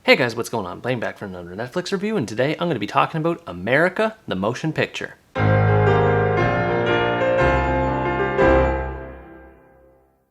Hey guys, what's going on? Blaine back for another Netflix review, and today I'm going to be talking about America, the Motion Picture.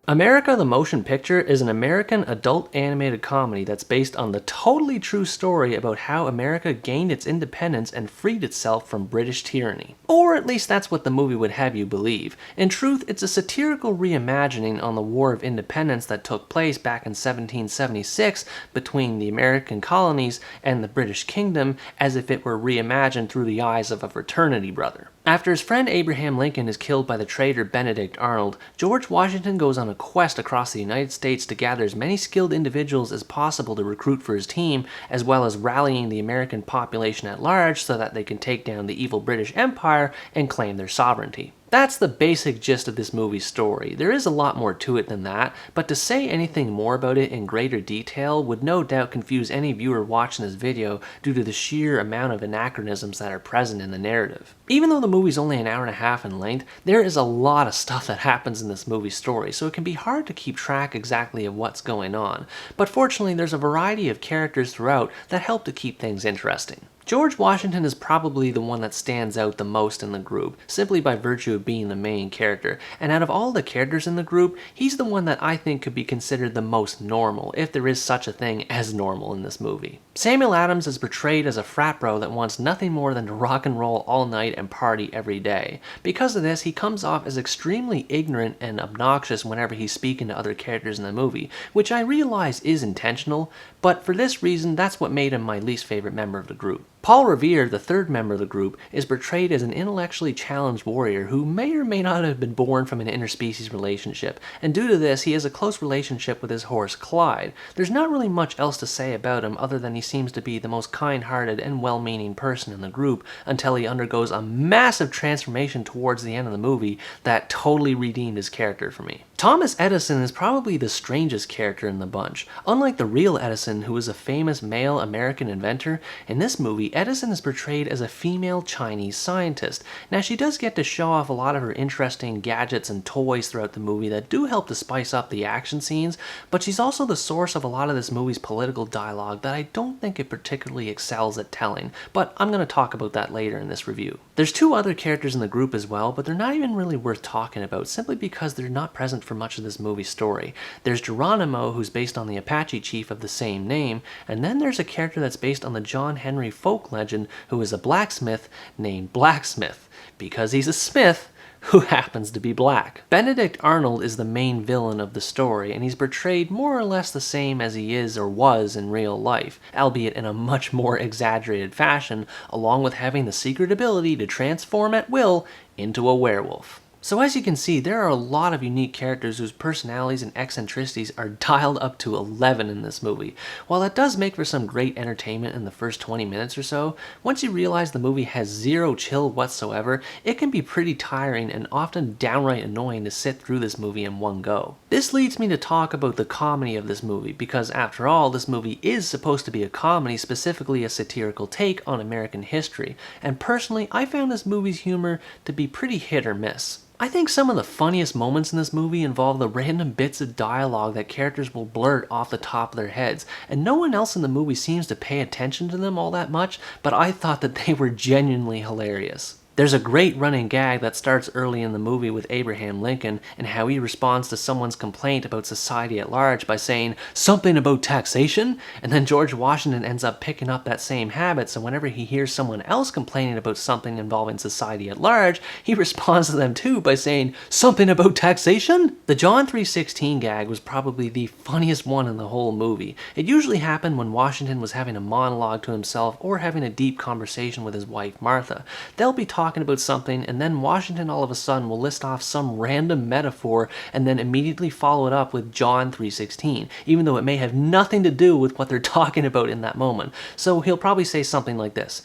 America, the Motion Picture is an American adult animated comedy that's based on the totally true story about how America gained its independence and freed itself from British tyranny. Or at least that's what the movie would have you believe. In truth, it's a satirical reimagining on the War of Independence that took place back in 1776 between the American colonies and the British Kingdom, as if it were reimagined through the eyes of a fraternity brother. After his friend Abraham Lincoln is killed by the traitor Benedict Arnold, George Washington goes on a quest across the United States to gather as many skilled individuals as possible to recruit for his team, as well as rallying the American population at large so that they can take down the evil British Empire and claim their sovereignty. That's the basic gist of this movie's story. There is a lot more to it than that, but to say anything more about it in greater detail would no doubt confuse any viewer watching this video due to the sheer amount of anachronisms that are present in the narrative. Even though the movie's only an hour and a half in length, there is a lot of stuff that happens in this movie's story, so it can be hard to keep track exactly of what's going on. But fortunately, there's a variety of characters throughout that help to keep things interesting. George Washington is probably the one that stands out the most in the group, simply by virtue of being the main character, and out of all the characters in the group, he's the one that I think could be considered the most normal, if there is such a thing as normal in this movie. Samuel Adams is portrayed as a frat bro that wants nothing more than to rock and roll all night and party every day. Because of this, he comes off as extremely ignorant and obnoxious whenever he's speaking to other characters in the movie, which I realize is intentional, but for this reason, that's what made him my least favorite member of the group. Paul Revere, the third member of the group, is portrayed as an intellectually challenged warrior who may or may not have been born from an interspecies relationship, and due to this, he has a close relationship with his horse Clyde. There's not really much else to say about him other than he seems to be the most kind-hearted and well-meaning person in the group until he undergoes a massive transformation towards the end of the movie that totally redeemed his character for me. Thomas Edison is probably the strangest character in the bunch. Unlike the real Edison, who was a famous male American inventor, in this movie, Edison is portrayed as a female Chinese scientist. Now, she does get to show off a lot of her interesting gadgets and toys throughout the movie that do help to spice up the action scenes, but she's also the source of a lot of this movie's political dialogue that I don't think it particularly excels at telling, but I'm going to talk about that later in this review. There's two other characters in the group as well, but they're not even really worth talking about simply because they're not present for much of this movie's story. There's Geronimo, who's based on the Apache chief of the same name, and then there's a character that's based on the John Henry folk legend who is a blacksmith named Blacksmith, because he's a smith who happens to be black. Benedict Arnold is the main villain of the story, and he's portrayed more or less the same as he is or was in real life, albeit in a much more exaggerated fashion, along with having the secret ability to transform at will into a werewolf. So as you can see, there are a lot of unique characters whose personalities and eccentricities are dialed up to 11 in this movie. While that does make for some great entertainment in the first 20 minutes or so, once you realize the movie has zero chill whatsoever, it can be pretty tiring and often downright annoying to sit through this movie in one go. This leads me to talk about the comedy of this movie, because after all, this movie is supposed to be a comedy, specifically a satirical take on American history, and personally, I found this movie's humor to be pretty hit or miss. I think some of the funniest moments in this movie involve the random bits of dialogue that characters will blurt off the top of their heads, and no one else in the movie seems to pay attention to them all that much, but I thought that they were genuinely hilarious. There's a great running gag that starts early in the movie with Abraham Lincoln and how he responds to someone's complaint about society at large by saying something about taxation, and then George Washington ends up picking up that same habit, so whenever he hears someone else complaining about something involving society at large, he responds to them too by saying something about taxation? The John 3:16 gag was probably the funniest one in the whole movie. It usually happened when Washington was having a monologue to himself or having a deep conversation with his wife Martha. They'll be talking about something, and then Washington all of a sudden will list off some random metaphor and then immediately follow it up with John 3:16, even though it may have nothing to do with what they're talking about in that moment. So he'll probably say something like this: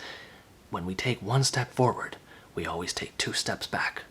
when we take one step forward, we always take two steps back.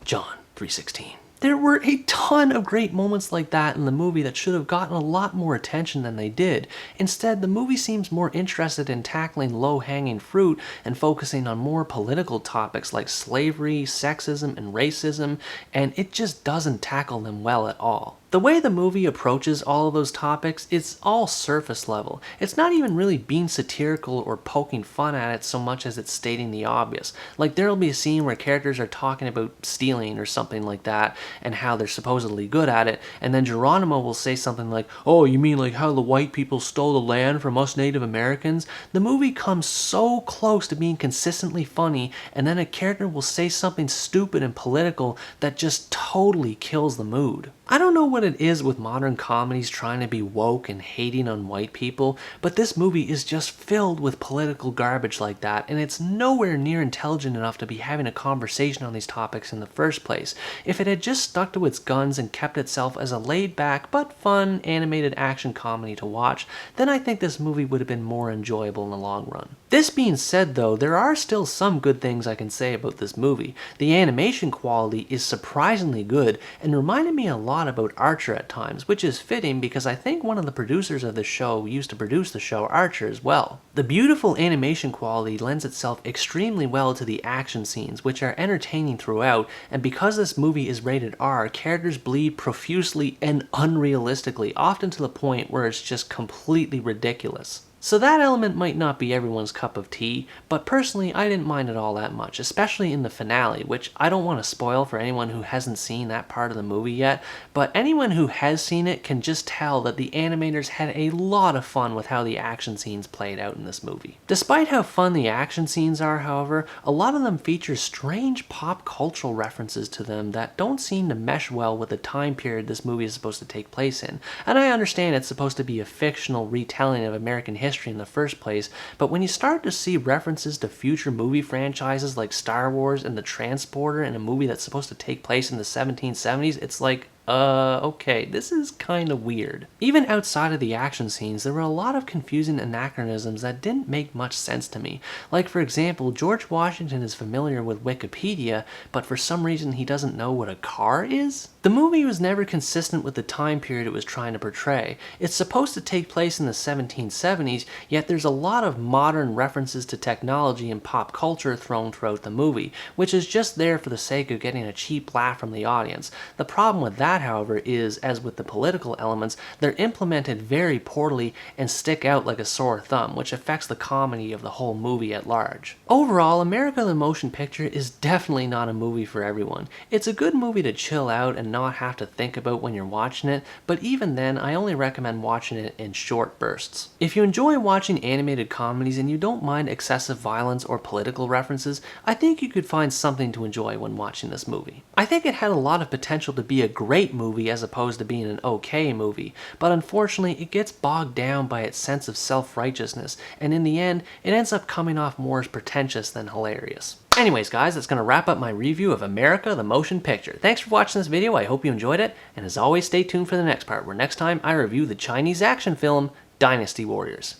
John 3:16. There were a ton of great moments like that in the movie that should have gotten a lot more attention than they did. Instead, the movie seems more interested in tackling low-hanging fruit and focusing on more political topics like slavery, sexism, and racism, and it just doesn't tackle them well at all. The way the movie approaches all of those topics, it's all surface level. It's not even really being satirical or poking fun at it so much as it's stating the obvious. Like there'll be a scene where characters are talking about stealing or something like that and how they're supposedly good at it, and then Geronimo will say something like, "Oh, you mean like how the white people stole the land from us Native Americans?" The movie comes so close to being consistently funny, and then a character will say something stupid and political that just totally kills the mood. I don't know what it is with modern comedies trying to be woke and hating on white people, but this movie is just filled with political garbage like that, and it's nowhere near intelligent enough to be having a conversation on these topics in the first place. If it had just stuck to its guns and kept itself as a laid-back but fun animated action comedy to watch, then I think this movie would have been more enjoyable in the long run. This being said though, there are still some good things I can say about this movie. The animation quality is surprisingly good and reminded me a lot about Archer at times, which is fitting because I think one of the producers of the show used to produce the show Archer as well. The beautiful animation quality lends itself extremely well to the action scenes, which are entertaining throughout, and because this movie is rated R, characters bleed profusely and unrealistically, often to the point where it's just completely ridiculous. So that element might not be everyone's cup of tea, but personally I didn't mind it all that much, especially in the finale, which I don't want to spoil for anyone who hasn't seen that part of the movie yet, but anyone who has seen it can just tell that the animators had a lot of fun with how the action scenes played out in this movie. Despite how fun the action scenes are, however, a lot of them feature strange pop cultural references to them that don't seem to mesh well with the time period this movie is supposed to take place in. And I understand it's supposed to be a fictional retelling of American history in the first place, but when you start to see references to future movie franchises like Star Wars and The Transporter in a movie that's supposed to take place in the 1770s, it's like, okay, this is kind of weird. Even outside of the action scenes, there were a lot of confusing anachronisms that didn't make much sense to me. Like, for example, George Washington is familiar with Wikipedia, but for some reason he doesn't know what a car is? The movie was never consistent with the time period it was trying to portray. It's supposed to take place in the 1770s, yet there's a lot of modern references to technology and pop culture thrown throughout the movie, which is just there for the sake of getting a cheap laugh from the audience. The problem with that, however, is, as with the political elements, they're implemented very poorly and stick out like a sore thumb, which affects the comedy of the whole movie at large. Overall, America the Motion Picture is definitely not a movie for everyone. It's a good movie to chill out and not have to think about when you're watching it, but even then, I only recommend watching it in short bursts. If you enjoy watching animated comedies and you don't mind excessive violence or political references, I think you could find something to enjoy when watching this movie. I think it had a lot of potential to be a great movie as opposed to being an okay movie, but unfortunately it gets bogged down by its sense of self-righteousness, and in the end, it ends up coming off more as pretentious than hilarious. Anyways guys, that's going to wrap up my review of America the Motion Picture. Thanks for watching this video, I hope you enjoyed it, and as always stay tuned for the next part where next time I review the Chinese action film Dynasty Warriors.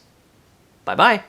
Bye bye!